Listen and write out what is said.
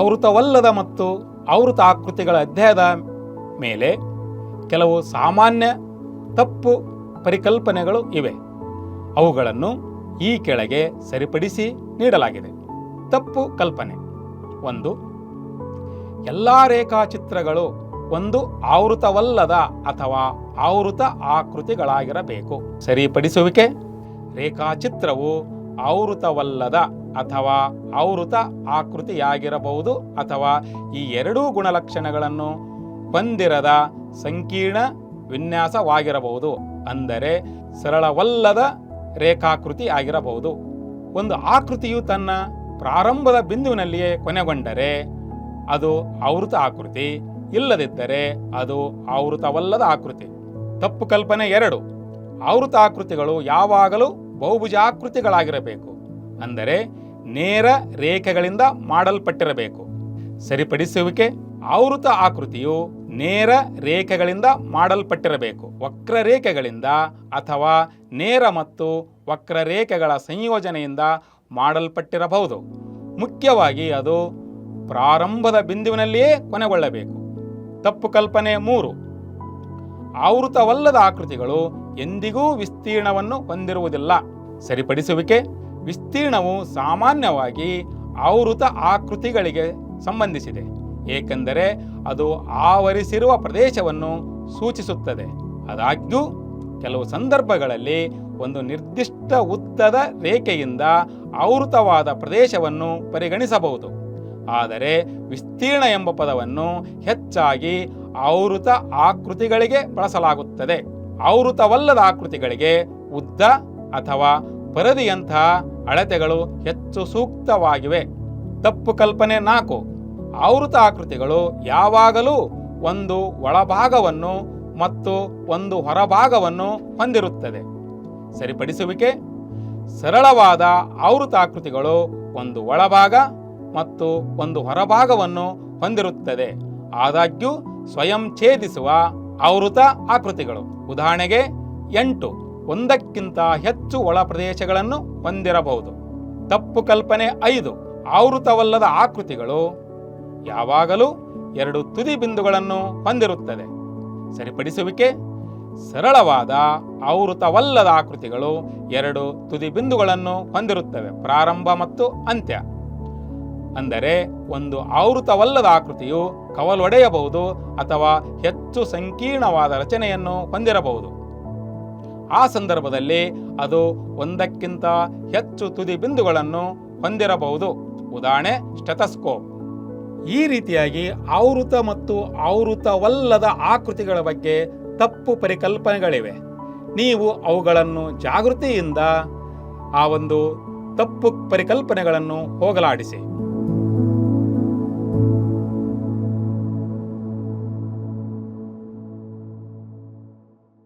ಆವೃತವಲ್ಲದ ಮತ್ತು ಆವೃತ ಆಕೃತಿಗಳ ಅಧ್ಯಯನದ ಮೇಲೆ ಕೆಲವು ಸಾಮಾನ್ಯ ತಪ್ಪು ಪರಿಕಲ್ಪನೆಗಳು ಇವೆ. ಅವುಗಳನ್ನು ಈ ಕೆಳಗೆ ಸರಿಪಡಿಸಿ ನೀಡಲಾಗಿದೆ. ತಪ್ಪು ಕಲ್ಪನೆ: 1. ಎಲ್ಲ ರೇಖಾಚಿತ್ರಗಳು ಒಂದು ಆವೃತವಲ್ಲದ ಅಥವಾ ಆವೃತ ಆಕೃತಿಗಳಾಗಿರಬೇಕು. ಸರಿಪಡಿಸುವಿಕೆ: ರೇಖಾಚಿತ್ರವು ಆವೃತವಲ್ಲದ ಅಥವಾ ಆವೃತ ಆಕೃತಿಯಾಗಿರಬಹುದು ಅಥವಾ ಈ ಎರಡೂ ಗುಣಲಕ್ಷಣಗಳನ್ನು ಹೊಂದಿರದ ಸಂಕೀರ್ಣ ವಿನ್ಯಾಸವಾಗಿರಬಹುದು. ಅಂದರೆ ಸರಳವಲ್ಲದ ರೇಖಾಕೃತಿ ಆಗಿರಬಹುದು. ಒಂದು ಆಕೃತಿಯು ತನ್ನ ಪ್ರಾರಂಭದ ಬಿಂದುವಿನಲ್ಲಿಯೇ ಕೊನೆಗೊಂಡರೆ ಅದು ಆವೃತ ಆಕೃತಿ, ಇಲ್ಲದಿದ್ದರೆ ಅದು ಆವೃತವಲ್ಲದ ಆಕೃತಿ. ತಪ್ಪು ಕಲ್ಪನೆ 2. ಆವೃತ ಆಕೃತಿಗಳು ಯಾವಾಗಲೂ ಬಹುಭುಜಾಕೃತಿಗಳಾಗಿರಬೇಕು. ಅಂದರೆ ನೇರ ರೇಖೆಗಳಿಂದ ಮಾಡಲ್ಪಟ್ಟಿರಬೇಕು. ಸರಿಪಡಿಸುವಿಕೆ: ಆವೃತ ಆಕೃತಿಯು ನೇರ ರೇಖೆಗಳಿಂದ ಮಾಡಲ್ಪಟ್ಟಿರಬೇಕು. ವಕ್ರರೇಖೆಗಳಿಂದ ಅಥವಾ ನೇರ ಮತ್ತು ವಕ್ರರೇಖೆಗಳ ಸಂಯೋಜನೆಯಿಂದ ಮಾಡಲ್ಪಟ್ಟಿರಬಹುದು. ಮುಖ್ಯವಾಗಿ ಅದು ಪ್ರಾರಂಭದ ಬಿಂದುವಿನಲ್ಲಿಯೇ ಕೊನೆಗೊಳ್ಳಬೇಕು. ತಪ್ಪು ಕಲ್ಪನೆ 3. ಆವೃತವಲ್ಲದ ಆಕೃತಿಗಳು ಎಂದಿಗೂ ವಿಸ್ತೀರ್ಣವನ್ನು ಹೊಂದಿರುವುದಿಲ್ಲ. ಸರಿಪಡಿಸುವಿಕೆ: ವಿಸ್ತೀರ್ಣವು ಸಾಮಾನ್ಯವಾಗಿ ಆವೃತ ಆಕೃತಿಗಳಿಗೆ ಸಂಬಂಧಿಸಿದೆ, ಏಕೆಂದರೆ ಅದು ಆವರಿಸಿರುವ ಪ್ರದೇಶವನ್ನು ಸೂಚಿಸುತ್ತದೆ. ಆದಾಗ್ಯೂ ಕೆಲವು ಸಂದರ್ಭಗಳಲ್ಲಿ ಒಂದು ನಿರ್ದಿಷ್ಟ ಉದ್ದದ ರೇಖೆಯಿಂದ ಆವೃತವಾದ ಪ್ರದೇಶವನ್ನು ಪರಿಗಣಿಸಬಹುದು. ಆದರೆ ವಿಸ್ತೀರ್ಣ ಎಂಬ ಪದವನ್ನು ಹೆಚ್ಚಾಗಿ ಆವೃತ ಆಕೃತಿಗಳಿಗೆ ಬಳಸಲಾಗುತ್ತದೆ. ಆವೃತವಲ್ಲದ ಆಕೃತಿಗಳಿಗೆ ಉದ್ದ ಅಥವಾ ಪರದಿಯಂತಹ ಅಳತೆಗಳು ಹೆಚ್ಚು ಸೂಕ್ತವಾಗಿವೆ. ತಪ್ಪು ಕಲ್ಪನೆ 4. ಆವೃತ ಆಕೃತಿಗಳು ಯಾವಾಗಲೂ ಒಂದು ಒಳಭಾಗವನ್ನು ಮತ್ತು ಒಂದು ಹೊರಭಾಗವನ್ನು ಹೊಂದಿರುತ್ತದೆ. ಸರಿಪಡಿಸುವಿಕೆ: ಸರಳವಾದ ಆವೃತ ಆಕೃತಿಗಳು ಒಂದು ಒಳಭಾಗ ಮತ್ತು ಒಂದು ಹೊರಭಾಗವನ್ನು ಹೊಂದಿರುತ್ತದೆ. ಆದಾಗ್ಯೂ ಸ್ವಯಂ ಛೇದಿಸುವ ಆವೃತ ಆಕೃತಿಗಳು, ಉದಾಹರಣೆಗೆ 8, ಒಂದಕ್ಕಿಂತ ಹೆಚ್ಚು ಒಳ ಪ್ರದೇಶಗಳನ್ನು ಹೊಂದಿರಬಹುದು. ತಪ್ಪು ಕಲ್ಪನೆ 5. ಆವೃತವಲ್ಲದ ಆಕೃತಿಗಳು ಯಾವಾಗಲೂ 2 ತುದಿ ಬಿಂದುಗಳನ್ನು ಹೊಂದಿರುತ್ತದೆ. ಸರಿಪಡಿಸುವಿಕೆ: ಸರಳವಾದ ಆವೃತವಲ್ಲದ ಆಕೃತಿಗಳು 2 ತುದಿ ಬಿಂದುಗಳನ್ನು ಹೊಂದಿರುತ್ತವೆ, ಪ್ರಾರಂಭ ಮತ್ತು ಅಂತ್ಯ. ಅಂದರೆ ಒಂದು ಆವೃತವಲ್ಲದ ಆಕೃತಿಯು ಕವಲೊಡೆಯಬಹುದು ಅಥವಾ ಹೆಚ್ಚು ಸಂಕೀರ್ಣವಾದ ರಚನೆಯನ್ನು ಹೊಂದಿರಬಹುದು. ಆ ಸಂದರ್ಭದಲ್ಲಿ ಅದು ಒಂದಕ್ಕಿಂತ ಹೆಚ್ಚು ತುದಿ ಬಿಂದುಗಳನ್ನು ಹೊಂದಿರಬಹುದು. ಉದಾಹರಣೆ ಸ್ಟೆಥೋಸ್ಕೋಪ್. ಈ ರೀತಿಯಾಗಿ ಆವೃತ ಮತ್ತು ಆವೃತವಲ್ಲದ ಆಕೃತಿಗಳ ಬಗ್ಗೆ ತಪ್ಪು ಪರಿಕಲ್ಪನೆಗಳಿವೆ. ನೀವು ಅವುಗಳನ್ನು ಜಾಗೃತಿಯಿಂದ ಆ ಒಂದು ತಪ್ಪು ಪರಿಕಲ್ಪನೆಗಳನ್ನು ಹೋಗಲಾಡಿಸಿ.